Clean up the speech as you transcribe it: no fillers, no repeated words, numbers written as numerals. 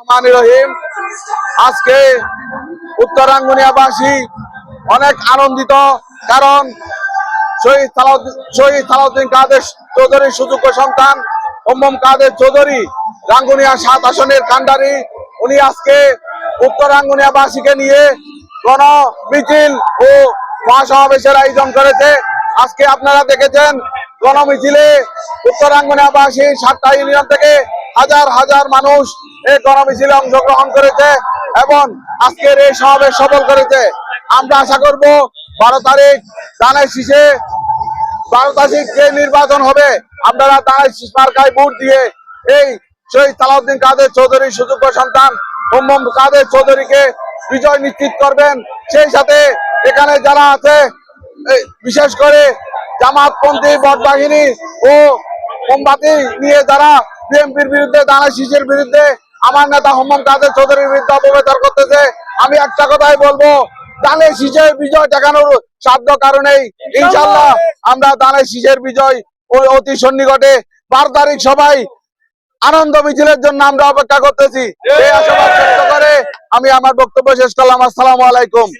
রহমানির রহিম। আজকে উত্তরাঙ্গুনিয়াবাসী অনেক আনন্দিত, কারণ শহীদ সালাউদ্দিন কাদের চৌধুরীর সুযোগ্য সন্তান কাদের চৌধুরী রাঙ্গুনিয়া 7 আসনের কান্ডারি, উনি আজকে উত্তরাঙ্গুনিয়াবাসীকে নিয়ে গণ মিছিল ও মহাসমাবেশের আয়োজন করেছে। আজকে আপনারা দেখেছেন গণমিছিলে উত্তরাঙ্গুনিয়াবাসী 7টা ইউনিয়ন থেকে হাজার হাজার মানুষ এই গণমিছিলে অংশগ্রহণ করেছে এবং আজকের এই সমাবেশ সফল করেছে। আমরা আশা করব 12 তারিখ ধানের শীষে 12 তারিখ যে নির্বাচন হবে, আপনারা ধানের শীষ মার্কায় ভোট দিয়ে এই শহীদ সালাউদ্দিন কাদের চৌধুরীর সুযোগ্য সন্তান কাদের চৌধুরীকে বিজয় নিশ্চিত করবেন। সেই সাথে এখানে যারা আছে, বিশেষ করে জামাতপন্থী বটবাহিনী ও মোমবাতি নিয়ে যারা বিএনপির বিরুদ্ধে, ধানের শীষের বিরুদ্ধে, আমার নেতা কাদের চৌধুরীর বিরুদ্ধে অপপ্রচার করতেছে, আমি একটা কথাই বলবো, ধানের শীষে বিজয় দেখানোর সাধ্য কারণেই ইনশাল্লাহ আমরা ধানের শীষের বিজয় অতি সন্নিকটে। 12 তারিখ সবাই আনন্দ মিছিলের জন্য আমরা অপেক্ষা করতেছি। এই আশাবাদ ব্যক্ত করে আমি আমার বক্তব্য শেষ করলাম। আসসালামু আলাইকুম।